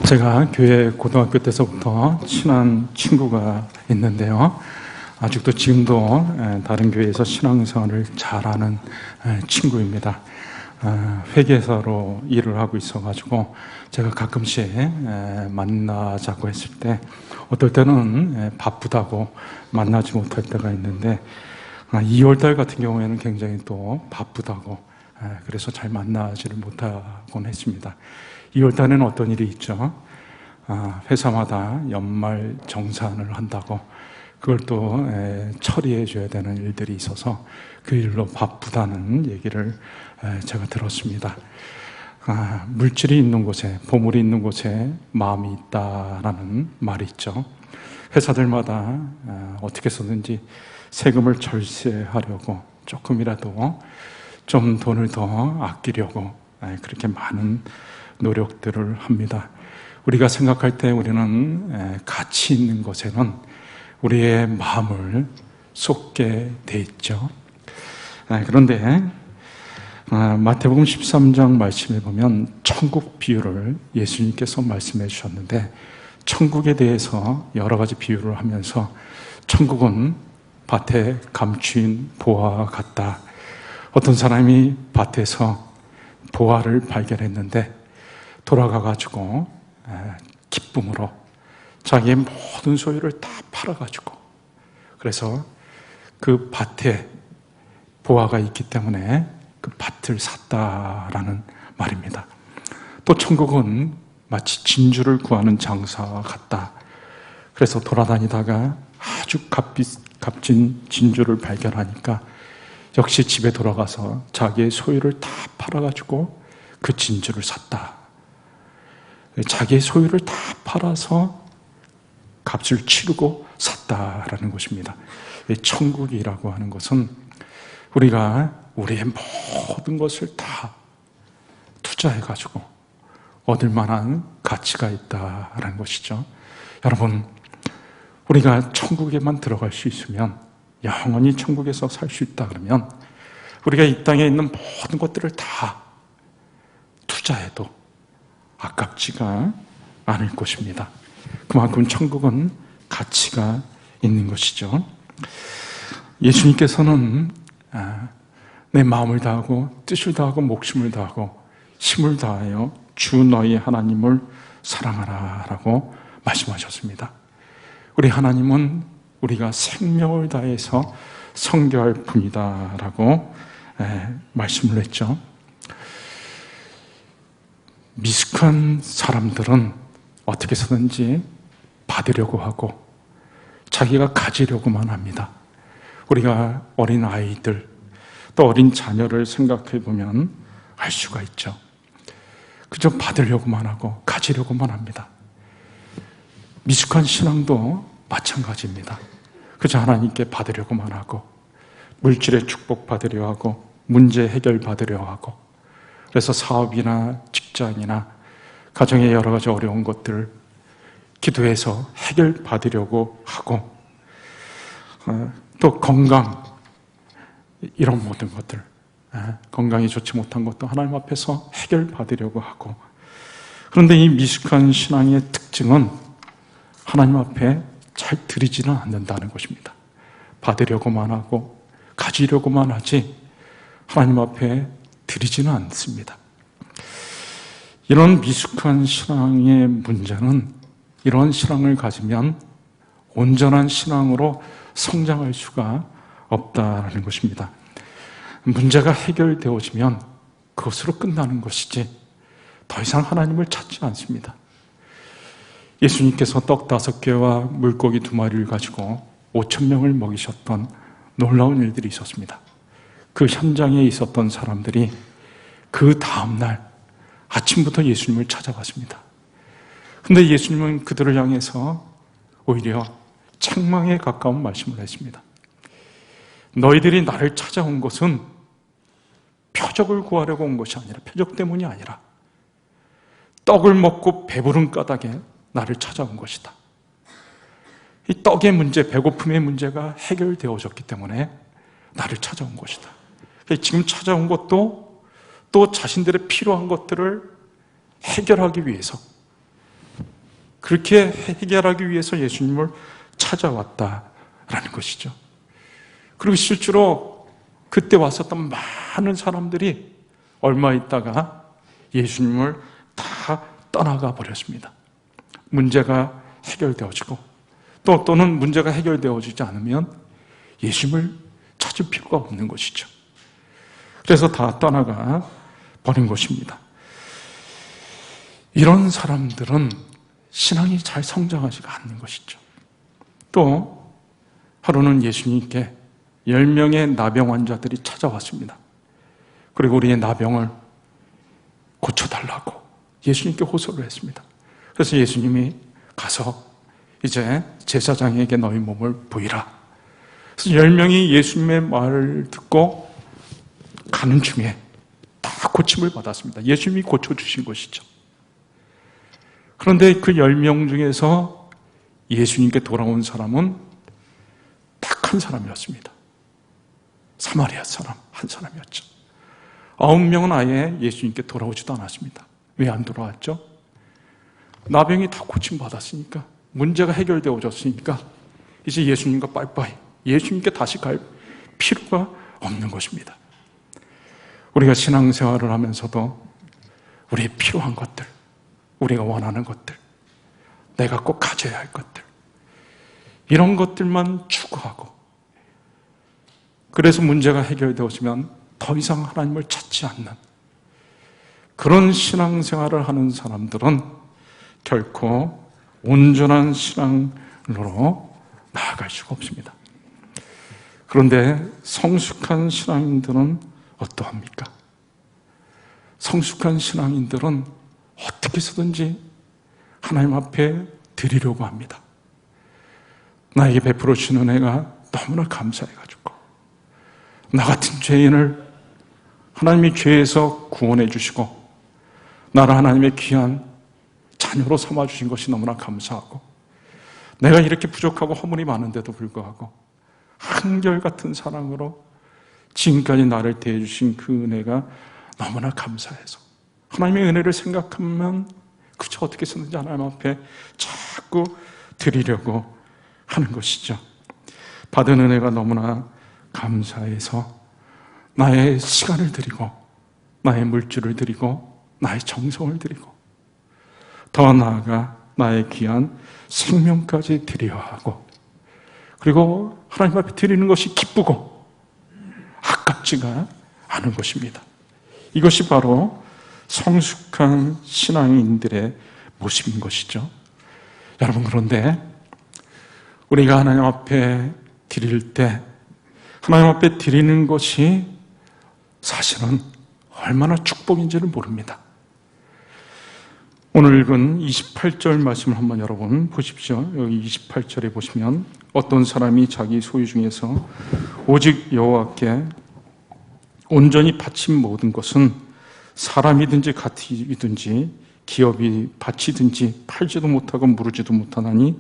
제가 교회 고등학교 때서부터 친한 친구가 있는데요. 아직도 지금도 다른 교회에서 신앙생활을 잘하는 친구입니다. 회계사로 일을 하고 있어가지고 제가 가끔씩 만나자고 했을 때 어떨 때는 바쁘다고 만나지 못할 때가 있는데 2월달 같은 경우에는 굉장히 또 바쁘다고 그래서 잘 만나지를 못하곤 했습니다. 2월달에는 어떤 일이 있죠? 회사마다 연말 정산을 한다고 그걸 또 처리해 줘야 되는 일들이 있어서 그 일로 바쁘다는 얘기를 제가 들었습니다. 물질이 있는 곳에, 보물이 있는 곳에 마음이 있다라는 말이 있죠. 회사들마다 어떻게 해서든지 세금을 절세하려고 조금이라도 좀 돈을 더 아끼려고 그렇게 많은 노력들을 합니다. 우리가 생각할 때 우리는 가치 있는 것에는 우리의 마음을 쏟게 돼 있죠. 그런데 마태복음 13장 말씀에 보면 천국 비유를 예수님께서 말씀해 주셨는데 천국에 대해서 여러 가지 비유를 하면서 천국은 밭에 감추인 보화와 같다. 어떤 사람이 밭에서 보화를 발견했는데 돌아가가지고 기쁨으로 자기의 모든 소유를 다 팔아가지고 그래서 그 밭에 보화가 있기 때문에 그 밭을 샀다라는 말입니다. 또 천국은 마치 진주를 구하는 장사와 같다. 그래서 돌아다니다가 아주 값진 진주를 발견하니까 역시 집에 돌아가서 자기의 소유를 다 팔아가지고 그 진주를 샀다. 자기의 소유를 다 팔아서 값을 치르고 샀다라는 것입니다. 천국이라고 하는 것은 우리가 우리의 모든 것을 다 투자해가지고 얻을 만한 가치가 있다라는 것이죠. 여러분, 우리가 천국에만 들어갈 수 있으면 영원히 천국에서 살 수 있다 그러면 우리가 이 땅에 있는 모든 것들을 다 투자해도 아깝지가 않을 것입니다. 그만큼 천국은 가치가 있는 것이죠. 예수님께서는 내 마음을 다하고 뜻을 다하고 목숨을 다하고 힘을 다하여 주 너희 하나님을 사랑하라 라고 말씀하셨습니다. 우리 하나님은 우리가 생명을 다해서 섬겨할 분이다 라고 말씀을 했죠. 미숙한 사람들은 어떻게 해서든지 받으려고 하고 자기가 가지려고만 합니다. 우리가 어린 아이들 또 어린 자녀를 생각해 보면 알 수가 있죠. 그저 받으려고만 하고 가지려고만 합니다. 미숙한 신앙도 마찬가지입니다. 그저 하나님께 받으려고만 하고 물질의 축복 받으려 하고 문제 해결 받으려 하고 그래서 사업이나 직장이나 가정의 여러 가지 어려운 것들을 기도해서 해결 받으려고 하고 또 건강 이런 모든 것들 건강이 좋지 못한 것도 하나님 앞에서 해결 받으려고 하고 그런데 이 미숙한 신앙의 특징은 하나님 앞에 잘 드리지는 않는다는 것입니다. 받으려고만 하고 가지려고만 하지 하나님 앞에 드리지는 않습니다. 이런 미숙한 신앙의 문제는 이런 신앙을 가지면 온전한 신앙으로 성장할 수가 없다는 것입니다. 문제가 해결되어지면 그것으로 끝나는 것이지 더 이상 하나님을 찾지 않습니다. 예수님께서 떡 5개와 물고기 2마리를 가지고 5,000명을 먹이셨던 놀라운 일들이 있었습니다. 그 현장에 있었던 사람들이 그 다음날 아침부터 예수님을 찾아갔습니다. 그런데 예수님은 그들을 향해서 오히려 책망에 가까운 말씀을 했습니다. 너희들이 나를 찾아온 것은 표적을 구하려고 온 것이 아니라 표적 때문이 아니라 떡을 먹고 배부른 까닭에 나를 찾아온 것이다. 이 떡의 문제, 배고픔의 문제가 해결되어졌기 때문에 나를 찾아온 것이다. 지금 찾아온 것도 또 자신들의 필요한 것들을 해결하기 위해서 그렇게 해결하기 위해서 예수님을 찾아왔다라는 것이죠. 그리고 실제로 그때 왔었던 많은 사람들이 얼마 있다가 예수님을 다 떠나가 버렸습니다. 문제가 해결되어지고 또는 문제가 해결되어지지 않으면 예수님을 찾을 필요가 없는 것이죠. 그래서 다 떠나가 버린 것입니다. 이런 사람들은 신앙이 잘 성장하지가 않는 것이죠. 또 하루는 예수님께 10명의 나병 환자들이 찾아왔습니다. 그리고 우리의 나병을 고쳐달라고 예수님께 호소를 했습니다. 그래서 예수님이 가서 이제 제사장에게 너희 몸을 보이라. 그래서 10명이 예수님의 말을 듣고 가는 중에 다 고침을 받았습니다. 예수님이 고쳐주신 것이죠. 그런데 그 10명 중에서 예수님께 돌아온 사람은 딱 한 사람이었습니다. 사마리아 사람 한 사람이었죠. 9명은 아예 예수님께 돌아오지도 않았습니다. 왜 안 돌아왔죠? 나병이 다 고침받았으니까, 문제가 해결되어졌으니까 이제 예수님과 빠이빠이, 예수님께 다시 갈 필요가 없는 것입니다. 우리가 신앙생활을 하면서도 우리의 필요한 것들, 우리가 원하는 것들, 내가 꼭 가져야 할 것들, 이런 것들만 추구하고, 그래서 문제가 해결되어지면 더 이상 하나님을 찾지 않는 그런 신앙생활을 하는 사람들은 결코 온전한 신앙으로 나아갈 수가 없습니다. 그런데 성숙한 신앙인들은 어떠합니까? 성숙한 신앙인들은 어떻게 해서든지 하나님 앞에 드리려고 합니다. 나에게 베풀어 주는 은혜가 너무나 감사해가지고 나 같은 죄인을 하나님이 죄에서 구원해 주시고 나를 하나님의 귀한 자녀로 삼아주신 것이 너무나 감사하고, 내가 이렇게 부족하고 허물이 많은데도 불구하고 한결같은 사랑으로 지금까지 나를 대해주신 그 은혜가 너무나 감사해서 하나님의 은혜를 생각하면 그저 어떻게 해서든지 하나님 앞에 자꾸 드리려고 하는 것이죠. 받은 은혜가 너무나 감사해서 나의 시간을 드리고 나의 물질을 드리고 나의 정성을 드리고 더 나아가 나의 귀한 생명까지 드려야 하고, 그리고 하나님 앞에 드리는 것이 기쁘고 아깝지가 않은 것입니다. 이것이 바로 성숙한 신앙인들의 모습인 것이죠. 여러분, 그런데 우리가 하나님 앞에 드릴 때 하나님 앞에 드리는 것이 사실은 얼마나 축복인지를 모릅니다. 오늘 읽은 28절 말씀을 한번 여러분 보십시오. 여기 28절에 보시면 어떤 사람이 자기 소유 중에서 오직 여호와께 온전히 바친 모든 것은 사람이든지 가축이든지 기업이 바치든지 팔지도 못하고 무르지도 못하나니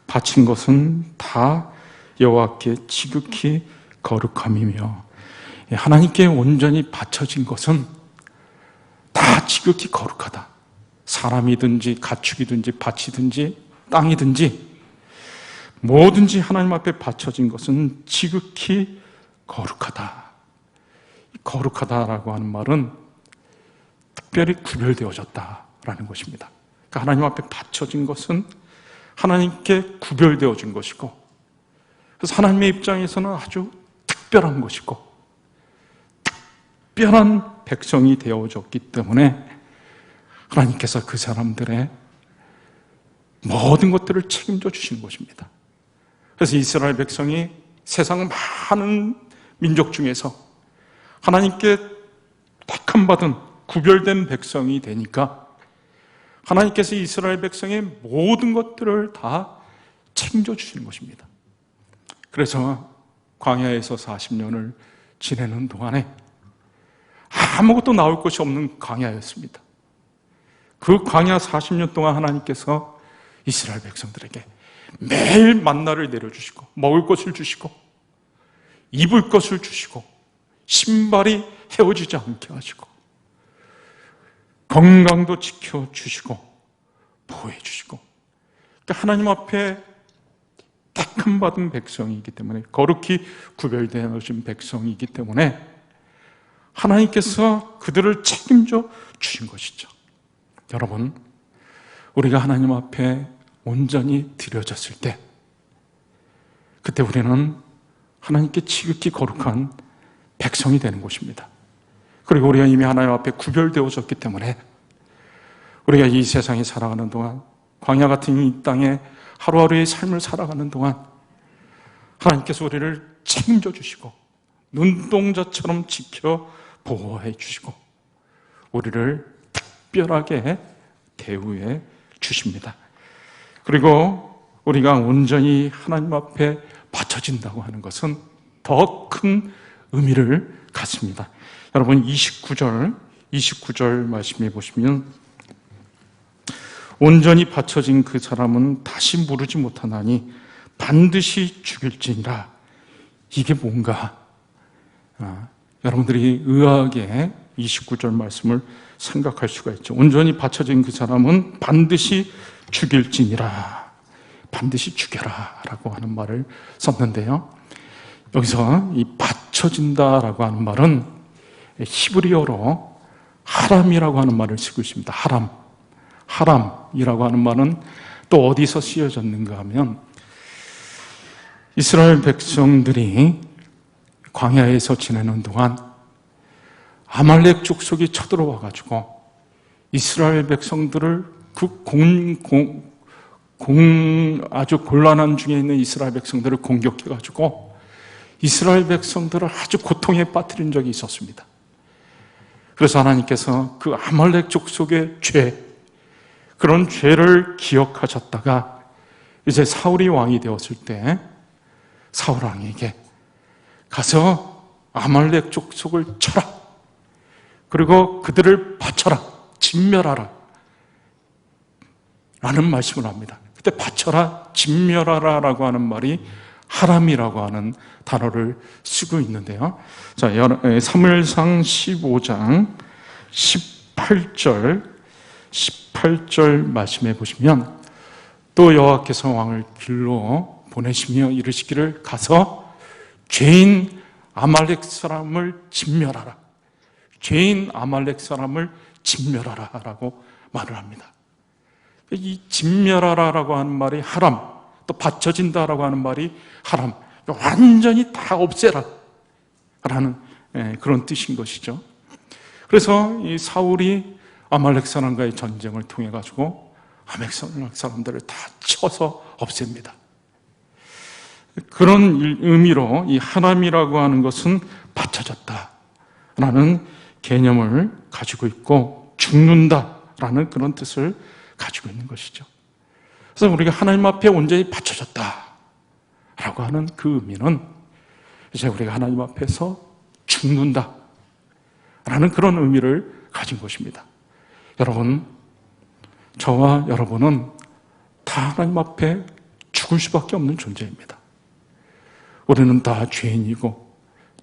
바친 것은 다 여호와께 지극히 거룩함이며, 하나님께 온전히 바쳐진 것은 다 지극히 거룩하다. 사람이든지 가축이든지 밭이든지 땅이든지 뭐든지 하나님 앞에 바쳐진 것은 지극히 거룩하다. 거룩하다라고 하는 말은 특별히 구별되어졌다라는 것입니다. 그러니까 하나님 앞에 바쳐진 것은 하나님께 구별되어진 것이고, 그래서 하나님의 입장에서는 아주 특별한 것이고 특별한 백성이 되어졌기 때문에 하나님께서 그 사람들의 모든 것들을 책임져 주시는 것입니다. 그래서 이스라엘 백성이 세상 많은 민족 중에서 하나님께 택함받은 구별된 백성이 되니까 하나님께서 이스라엘 백성의 모든 것들을 다 책임져 주시는 것입니다. 그래서 광야에서 40년을 지내는 동안에 아무것도 나올 것이 없는 광야였습니다. 그 광야 40년 동안 하나님께서 이스라엘 백성들에게 매일 만나를 내려주시고 먹을 것을 주시고 입을 것을 주시고 신발이 헤어지지 않게 하시고 건강도 지켜주시고 보호해 주시고 하나님 앞에 택함받은 백성이기 때문에, 거룩히 구별되어진 백성이기 때문에 하나님께서 그들을 책임져 주신 것이죠. 여러분, 우리가 하나님 앞에 온전히 드려졌을 때, 그때 우리는 하나님께 지극히 거룩한 백성이 되는 것입니다. 그리고 우리가 이미 하나님 앞에 구별되어졌기 때문에 우리가 이 세상에 살아가는 동안, 광야 같은 이 땅에 하루하루의 삶을 살아가는 동안 하나님께서 우리를 책임져 주시고 눈동자처럼 지켜 보호해 주시고 우리를 특별하게 대우해 주십니다. 그리고 우리가 온전히 하나님 앞에 바쳐진다고 하는 것은 더 큰 의미를 갖습니다. 여러분, 29절 말씀해 보시면, 온전히 바쳐진 그 사람은 다시 무르지 못하나니 반드시 죽일지니라. 이게 뭔가? 여러분들이 의아하게 29절 말씀을 생각할 수가 있죠. 온전히 바쳐진 그 사람은 반드시 죽일지니라. 반드시 죽여라 라고 하는 말을 썼는데요, 여기서 이 바쳐진다라고 하는 말은 히브리어로 하람이라고 하는 말을 쓰고 있습니다. 하람이라고 하는 말은 또 어디서 쓰여졌는가 하면, 이스라엘 백성들이 광야에서 지내는 동안 아말렉 족속이 쳐들어와 가지고 이스라엘 백성들을 아주 곤란한 중에 있는 이스라엘 백성들을 공격해 가지고 이스라엘 백성들을 아주 고통에 빠뜨린 적이 있었습니다. 그래서 하나님께서 그 아말렉 족속의 그런 죄를 기억하셨다가 이제 사울이 왕이 되었을 때 사울 왕에게 가서 아말렉 족속을 쳐라, 그리고 그들을 바쳐라, 진멸하라 라는 말씀을 합니다. 그때 바쳐라, 진멸하라 라고 하는 말이 하람이라고 하는 단어를 쓰고 있는데요. 자, 사무엘상 15장 18절 말씀해 보시면, 또 여호와께서 왕을 길로 보내시며 이르시기를, 가서 죄인 아말렉 사람을 진멸하라. 죄인 아말렉 사람을 진멸하라 라고 말을 합니다. 이 진멸하라라고 하는 말이 하람, 또 바쳐진다라고 하는 말이 하람, 완전히 다 없애라 라는 그런 뜻인 것이죠. 그래서 이 사울이 아말렉 사람과의 전쟁을 통해 가지고 아말렉 사람들을 다 쳐서 없앱니다. 그런 의미로 이 하람이라고 하는 것은 바쳐졌다라는 개념을 가지고 있고, 죽는다라는 그런 뜻을 가지고 있는 것이죠. 그래서 우리가 하나님 앞에 온전히 바쳐졌다라고 하는 그 의미는, 이제 우리가 하나님 앞에서 죽는다라는 그런 의미를 가진 것입니다. 여러분, 저와 여러분은 다 하나님 앞에 죽을 수밖에 없는 존재입니다. 우리는 다 죄인이고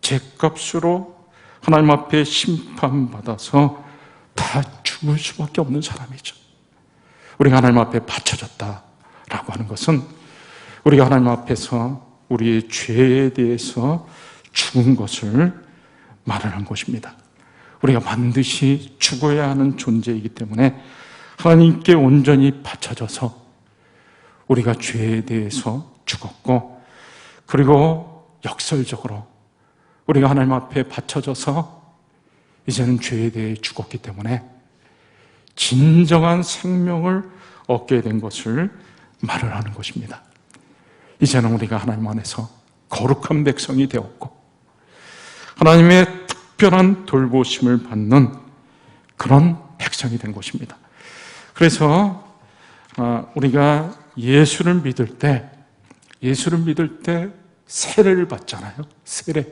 죄값으로 하나님 앞에 심판받아서 다 죽을 수밖에 없는 사람이죠. 우리가 하나님 앞에 바쳐졌다라고 하는 것은 우리가 하나님 앞에서 우리의 죄에 대해서 죽은 것을 말을 한 것입니다. 우리가 반드시 죽어야 하는 존재이기 때문에 하나님께 온전히 바쳐져서 우리가 죄에 대해서 죽었고, 그리고 역설적으로 우리가 하나님 앞에 바쳐져서 이제는 죄에 대해 죽었기 때문에 진정한 생명을 얻게 된 것을 말을 하는 것입니다. 이제는 우리가 하나님 안에서 거룩한 백성이 되었고 하나님의 특별한 돌보심을 받는 그런 백성이 된 것입니다. 그래서 우리가 예수를 믿을 때 세례를 받잖아요. 세례.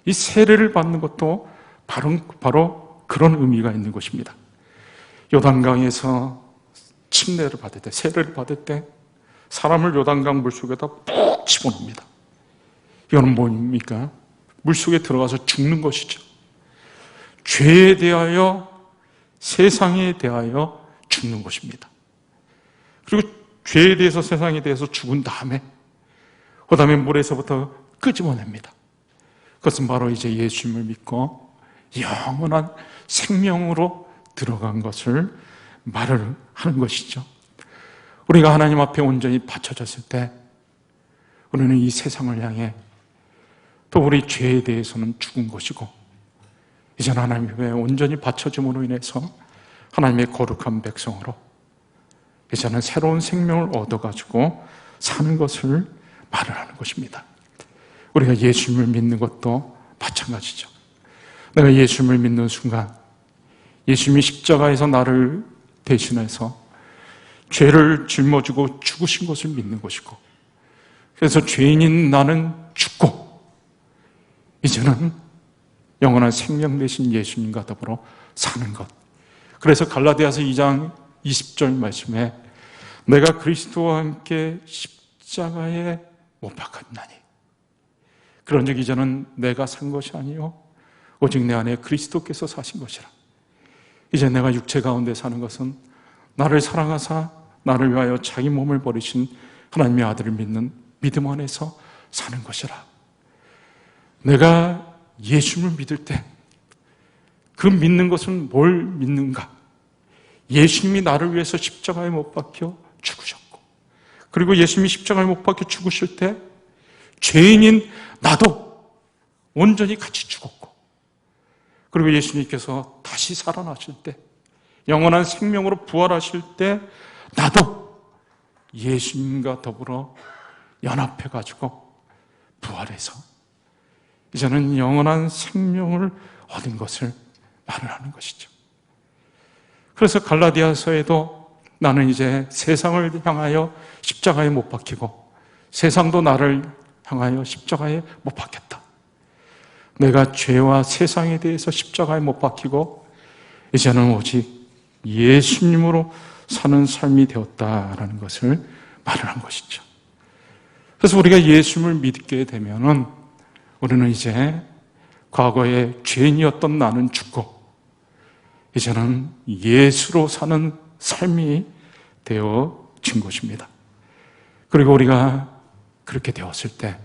이 세례를 받는 것도 바로 그런 의미가 있는 것입니다. 요단강에서 침례를 받을 때, 세례를 받을 때 사람을 요단강 물속에다 푹 집어넣습니다. 이거는 뭡니까? 물속에 들어가서 죽는 것이죠. 죄에 대하여, 세상에 대하여 죽는 것입니다. 그리고 죄에 대해서 세상에 대해서 죽은 다음에 그 다음에 물에서부터 끄집어냅니다. 그것은 바로 이제 예수님을 믿고 영원한 생명으로 들어간 것을 말을 하는 것이죠. 우리가 하나님 앞에 온전히 바쳐졌을 때 우리는 이 세상을 향해 또 우리 죄에 대해서는 죽은 것이고 이제는 하나님 앞에 온전히 바쳐짐으로 인해서 하나님의 거룩한 백성으로 이제는 새로운 생명을 얻어가지고 사는 것을 말을 하는 것입니다. 우리가 예수님을 믿는 것도 마찬가지죠. 내가 예수님을 믿는 순간 예수님이 십자가에서 나를 대신해서 죄를 짊어지고 죽으신 것을 믿는 것이고 그래서 죄인인 나는 죽고 이제는 영원한 생명 되신 예수님과 더불어 사는 것. 그래서 갈라디아서 2장 20절 말씀에 내가 그리스도와 함께 십자가에 못 박았나니 그런즉 이제는 내가 산 것이 아니요 오직 내 안에 그리스도께서 사신 것이라. 이제 내가 육체 가운데 사는 것은 나를 사랑하사 나를 위하여 자기 몸을 버리신 하나님의 아들을 믿는 믿음 안에서 사는 것이라. 내가 예수님을 믿을 때 그 믿는 것은 뭘 믿는가? 예수님이 나를 위해서 십자가에 못 박혀 죽으셨고 그리고 예수님이 십자가에 못 박혀 죽으실 때 죄인인 나도 온전히 같이 죽었고 그리고 예수님께서 다시 살아나실 때 영원한 생명으로 부활하실 때 나도 예수님과 더불어 연합해가지고 부활해서 이제는 영원한 생명을 얻은 것을 말을 하는 것이죠. 그래서 갈라디아서에도 나는 이제 세상을 향하여 십자가에 못 박히고 세상도 나를 향하여 십자가에 못 박혔다. 내가 죄와 세상에 대해서 십자가에 못 박히고 이제는 오직 예수님으로 사는 삶이 되었다라는 것을 말을 한 것이죠. 그래서 우리가 예수님을 믿게 되면은 우리는 이제 과거에 죄인이었던 나는 죽고 이제는 예수로 사는 삶이 되어진 것입니다. 그리고 우리가 그렇게 되었을 때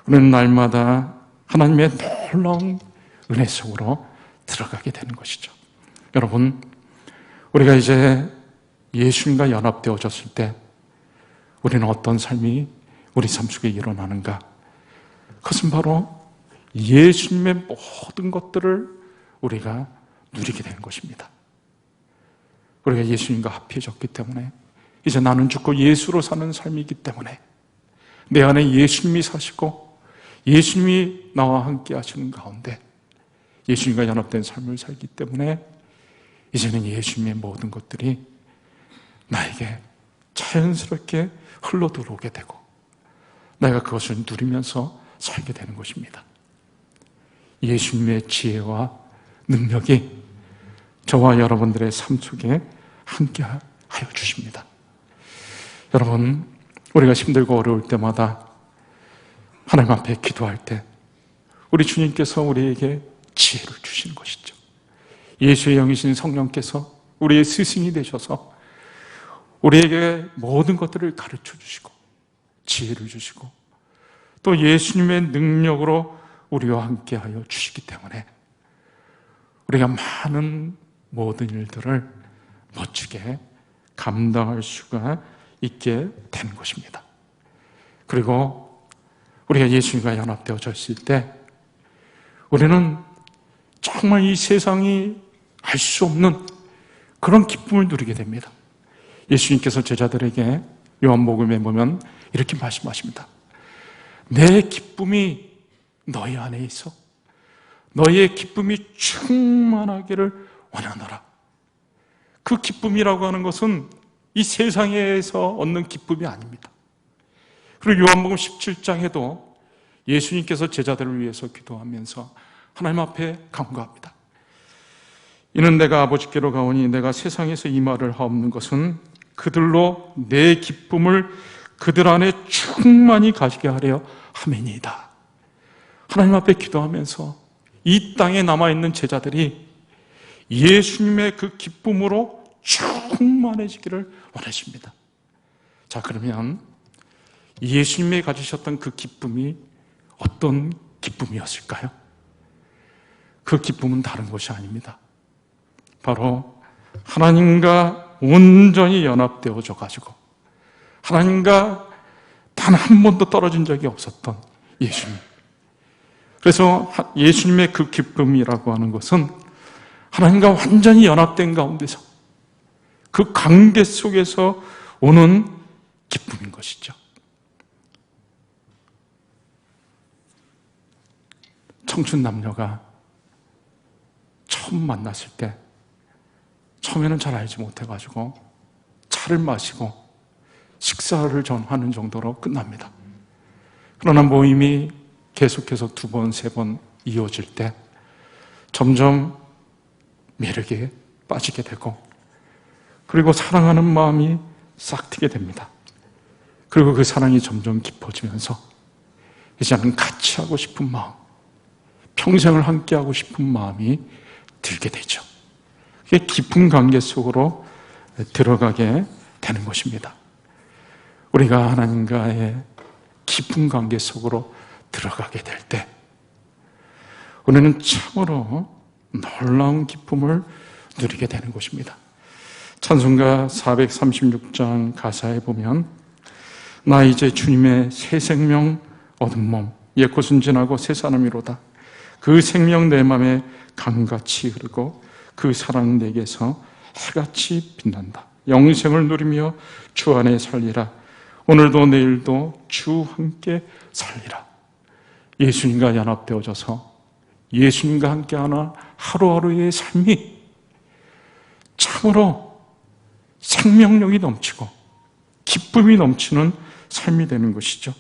우리는 날마다 하나님의 놀라운 은혜 속으로 들어가게 되는 것이죠. 여러분, 우리가 이제 예수님과 연합되어졌을 때 우리는 어떤 삶이 우리 삶 속에 일어나는가? 그것은 바로 예수님의 모든 것들을 우리가 누리게 되는 것입니다. 우리가 예수님과 합해졌기 때문에 이제 나는 죽고 예수로 사는 삶이기 때문에 내 안에 예수님이 사시고 예수님이 나와 함께 하시는 가운데 예수님과 연합된 삶을 살기 때문에 이제는 예수님의 모든 것들이 나에게 자연스럽게 흘러 들어오게 되고 내가 그것을 누리면서 살게 되는 것입니다. 예수님의 지혜와 능력이 저와 여러분들의 삶 속에 함께 하여 주십니다. 여러분, 우리가 힘들고 어려울 때마다 하나님 앞에 기도할 때 우리 주님께서 우리에게 지혜를 주시는 것이죠. 예수의 영이신 성령께서 우리의 스승이 되셔서 우리에게 모든 것들을 가르쳐 주시고 지혜를 주시고 또 예수님의 능력으로 우리와 함께하여 주시기 때문에 우리가 많은 모든 일들을 멋지게 감당할 수가 있게 되는 것입니다. 그리고 우리가 예수님과 연합되어졌을 때 우리는 정말 이 세상이 알 수 없는 그런 기쁨을 누리게 됩니다. 예수님께서 제자들에게 요한복음에 보면 이렇게 말씀하십니다. 내 기쁨이 너희 안에 있어 너희의 기쁨이 충만하기를 원하노라. 그 기쁨이라고 하는 것은 이 세상에서 얻는 기쁨이 아닙니다. 그리고 요한복음 17장에도 예수님께서 제자들을 위해서 기도하면서 하나님 앞에 간구합니다. 이는 내가 아버지께로 가오니 내가 세상에서 이 말을 하옵는 것은 그들로 내 기쁨을 그들 안에 충만히 가지게 하려 함이니이다. 하나님 앞에 기도하면서 이 땅에 남아있는 제자들이 예수님의 그 기쁨으로 충만해지기를 원하십니다. 자, 그러면 예수님이 가지셨던 그 기쁨이 어떤 기쁨이었을까요? 그 기쁨은 다른 것이 아닙니다. 바로 하나님과 온전히 연합되어져 가지고 하나님과 단 한 번도 떨어진 적이 없었던 예수님. 그래서 예수님의 그 기쁨이라고 하는 것은 하나님과 완전히 연합된 가운데서 그 관계 속에서 오는 기쁨인 것이죠. 청춘 남녀가 처음 만났을 때 처음에는 잘 알지 못해가지고 차를 마시고 식사를 전하는 정도로 끝납니다. 그러나 모임이 계속해서 2번, 3번 이어질 때 점점 매력에 빠지게 되고 그리고 사랑하는 마음이 싹트게 됩니다. 그리고 그 사랑이 점점 깊어지면서 이제는 같이 하고 싶은 마음, 평생을 함께 하고 싶은 마음이 들게 되죠. 그게 깊은 관계 속으로 들어가게 되는 것입니다. 우리가 하나님과의 깊은 관계 속으로 들어가게 될 때 우리는 참으로 놀라운 기쁨을 누리게 되는 것입니다. 찬송가 436장 가사에 보면 나 이제 주님의 새 생명 얻은 몸 옛것은 지나고 새 사람이로다. 그 생명 내 맘에 강같이 흐르고 그 사랑 내게서 해같이 빛난다. 영생을 누리며 주 안에 살리라. 오늘도 내일도 주 함께 살리라. 예수님과 연합되어져서 예수님과 함께하는 하루하루의 삶이 참으로 생명력이 넘치고 기쁨이 넘치는 삶이 되는 것이죠.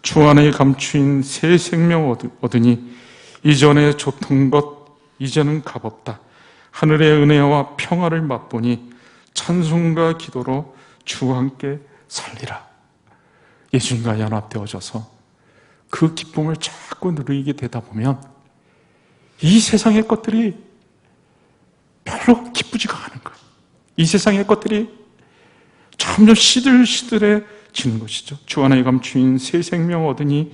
주 안에 감추인 새 생명 얻으니 이전에 줬던 것 이제는 값없다. 하늘의 은혜와 평화를 맛보니 찬송과 기도로 주와 함께 살리라. 예수님과 연합되어져서 그 기쁨을 자꾸 누리게 되다 보면 이 세상의 것들이 별로 기쁘지가 않은 거예요. 이 세상의 것들이 점점 시들시들해지는 것이죠. 주 안에 감추인 새 생명 얻으니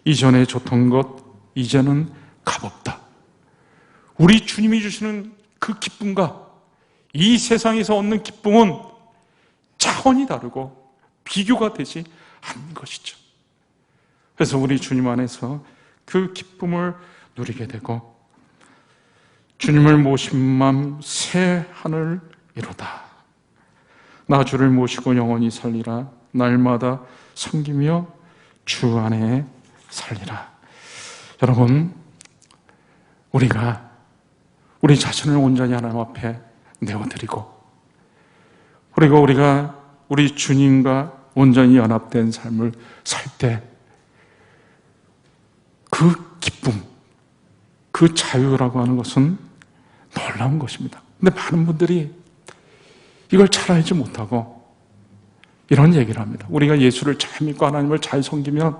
이전에 줬던 것 이제는 값없다. 우리 주님이 주시는 그 기쁨과 이 세상에서 얻는 기쁨은 차원이 다르고 비교가 되지 않는 것이죠. 그래서 우리 주님 안에서 그 기쁨을 누리게 되고 주님을 모신 맘 새 하늘이로다. 나 주를 모시고 영원히 살리라. 날마다 섬기며 주 안에 살리라. 여러분, 우리가 우리 자신을 온전히 하나님 앞에 내어드리고 그리고 우리가 우리 주님과 온전히 연합된 삶을 살 때 그 기쁨, 그 자유라고 하는 것은 놀라운 것입니다. 근데 많은 분들이 이걸 잘 알지 못하고 이런 얘기를 합니다. 우리가 예수를 잘 믿고 하나님을 잘 섬기면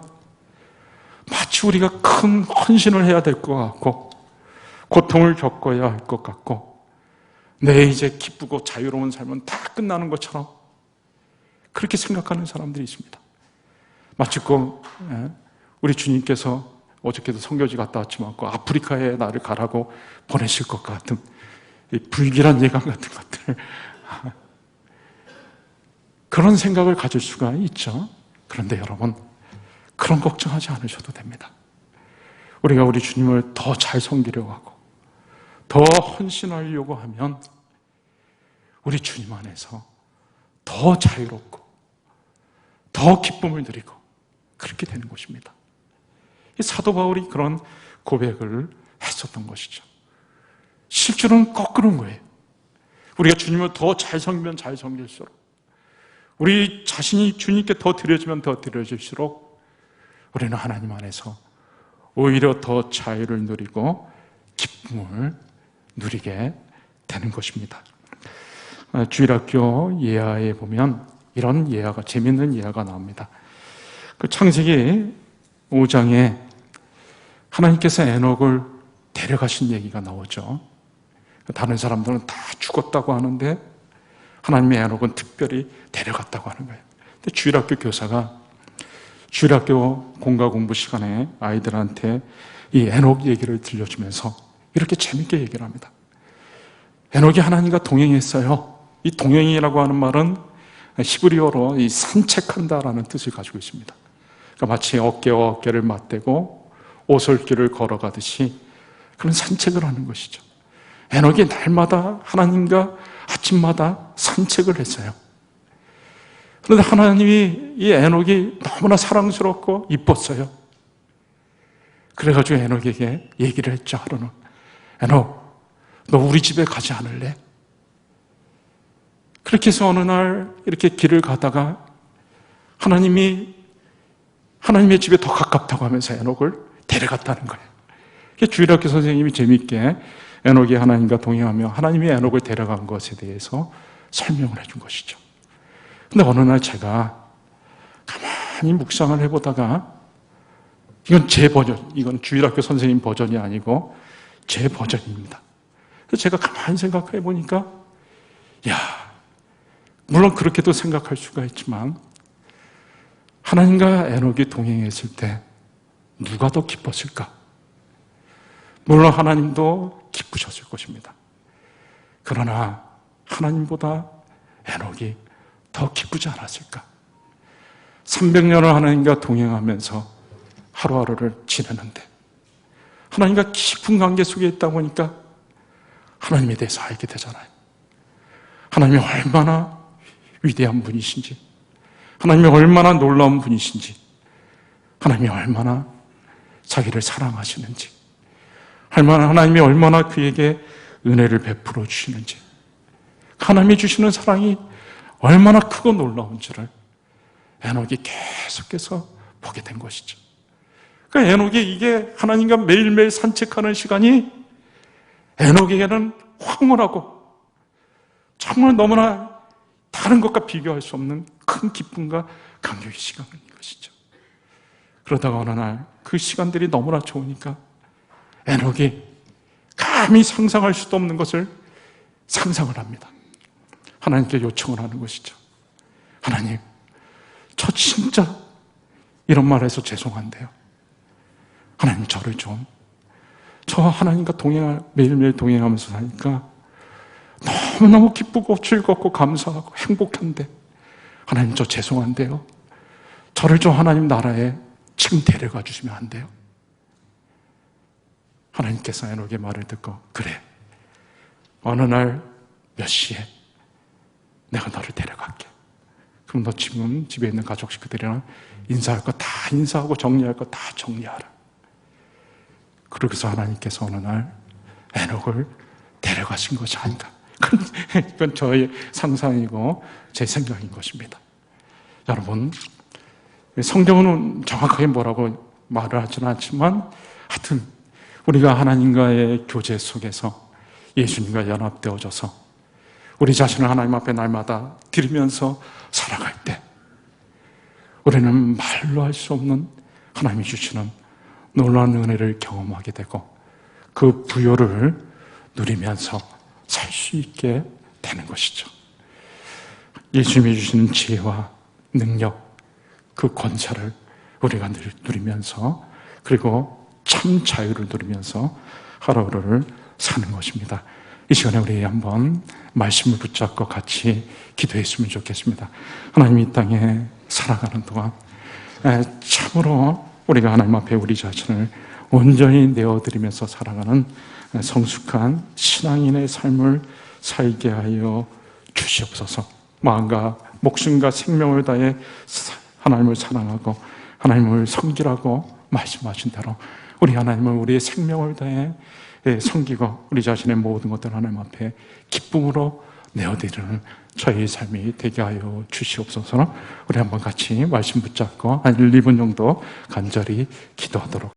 마치 우리가 큰 헌신을 해야 될 것 같고 고통을 겪어야 할 것 같고 내 이제 기쁘고 자유로운 삶은 다 끝나는 것처럼 그렇게 생각하는 사람들이 있습니다. 마치 우리 주님께서 어저께도 선교지 갔다 왔지만 아프리카에 나를 가라고 보내실 것 같은 불길한 예감 같은 것들 그런 생각을 가질 수가 있죠. 그런데 여러분 그런 걱정하지 않으셔도 됩니다. 우리가 우리 주님을 더 잘 섬기려고 하고 더 헌신하려고 하면 우리 주님 안에서 더 자유롭고 더 기쁨을 누리고 그렇게 되는 것입니다. 사도 바울이 그런 고백을 했었던 것이죠. 실제로는 거꾸로인 거예요. 우리가 주님을 더 잘 섬기면 잘 섬길수록 우리 자신이 주님께 더 드려지면 더 드려질수록 우리는 하나님 안에서 오히려 더 자유를 누리고 기쁨을 누리게 되는 것입니다. 주일학교 예화에 보면 이런 예화가 재밌는 예화가 나옵니다. 그 창세기 5장에 하나님께서 에녹을 데려가신 얘기가 나오죠. 다른 사람들은 다 죽었다고 하는데 하나님의 에녹은 특별히 데려갔다고 하는 거예요. 주일학교 교사가 주일학교 공과 공부 시간에 아이들한테 이 에녹 얘기를 들려주면서 이렇게 재밌게 얘기를 합니다. 에녹이 하나님과 동행했어요. 이 동행이라고 하는 말은 히브리어로 이 산책한다라는 뜻을 가지고 있습니다. 그러니까 마치 어깨와 어깨를 맞대고 오솔길을 걸어가듯이 그런 산책을 하는 것이죠. 에녹이 날마다 하나님과 아침마다 산책을 했어요. 그런데 하나님이 이 에녹이 너무나 사랑스럽고 이뻤어요. 그래가지고 에녹에게 얘기를 했죠. 하루는 에녹, 너 우리 집에 가지 않을래? 그렇게 해서 어느 날 이렇게 길을 가다가 하나님의 집에 더 가깝다고 하면서 에녹을 데려갔다는 거예요. 주일학교 선생님이 재미있게 에녹이 하나님과 동행하며 하나님이 에녹을 데려간 것에 대해서 설명을 해준 것이죠. 근데 어느 날 제가 가만히 묵상을 해보다가 이건 제 버전, 이건 주일학교 선생님 버전이 아니고 제 버전입니다. 그래서 제가 가만히 생각해 보니까 물론 그렇게도 생각할 수가 있지만 하나님과 에녹이 동행했을 때 누가 더 기뻤을까? 물론 하나님도 기쁘셨을 것입니다. 그러나 하나님보다 에녹이 더 기쁘지 않았을까? 300년을 하나님과 동행하면서 하루하루를 지내는데 하나님과 깊은 관계 속에 있다 보니까 하나님에 대해서 알게 되잖아요. 하나님이 얼마나 위대한 분이신지, 하나님이 얼마나 놀라운 분이신지, 하나님이 얼마나 자기를 사랑하시는지, 하나님이 얼마나 그에게 은혜를 베풀어 주시는지, 하나님이 주시는 사랑이 얼마나 크고 놀라운지를 에녹이 계속해서 보게 된 것이죠. 그러니까 에녹이 이게 하나님과 매일매일 산책하는 시간이 에녹에게는 황홀하고 정말 너무나 다른 것과 비교할 수 없는 큰 기쁨과 감격의 시간인 것이죠. 그러다가 어느 날 그 시간들이 너무나 좋으니까 에녹이 감히 상상할 수도 없는 것을 상상을 합니다. 하나님께 요청을 하는 것이죠. 하나님, 저 진짜 이런 말 해서 죄송한데요. 하나님, 저를 좀, 저 하나님과 매일매일 동행하면서 사니까 너무너무 기쁘고 즐겁고 감사하고 행복한데, 하나님, 저 죄송한데요. 저를 좀 하나님 나라에 지금 데려가 주시면 안 돼요? 하나님께서 에녹의 말을 듣고, 그래, 어느 날 몇 시에 내가 너를 데려갈게. 그럼 너 지금 집에 있는 가족 식구들이랑 인사할 거 다 인사하고 정리할 거 다 정리하라. 그러고서 하나님께서 어느 날 에녹을 데려가신 것이 아닌가. 이건 저의 상상이고 제 생각인 것입니다. 여러분, 성경은 정확하게 뭐라고 말을 하지는 않지만 하여튼 우리가 하나님과의 교제 속에서 예수님과 연합되어져서 우리 자신을 하나님 앞에 날마다 드리면서 살아갈 때 우리는 말로 할 수 없는 하나님이 주시는 놀라운 은혜를 경험하게 되고 그 부요를 누리면서 살 수 있게 되는 것이죠. 예수님이 주시는 지혜와 능력, 그 권세를 우리가 늘 누리면서 그리고 참 자유를 누리면서 하루하루를 사는 것입니다. 이 시간에 우리 한번 말씀을 붙잡고 같이 기도했으면 좋겠습니다. 하나님 이 땅에 살아가는 동안 참으로 우리가 하나님 앞에 우리 자신을 온전히 내어드리면서 살아가는 성숙한 신앙인의 삶을 살게 하여 주시옵소서. 마음과 목숨과 생명을 다해 하나님을 사랑하고 하나님을 섬기라고 말씀하신 대로 우리 하나님을 우리의 생명을 다해 섬기고 우리 자신의 모든 것들 하나님 앞에 기쁨으로 내어드리는 저희의 삶이 되게 하여 주시옵소서. 우리 한번 같이 말씀 붙잡고 한 1, 2분 정도 간절히 기도하도록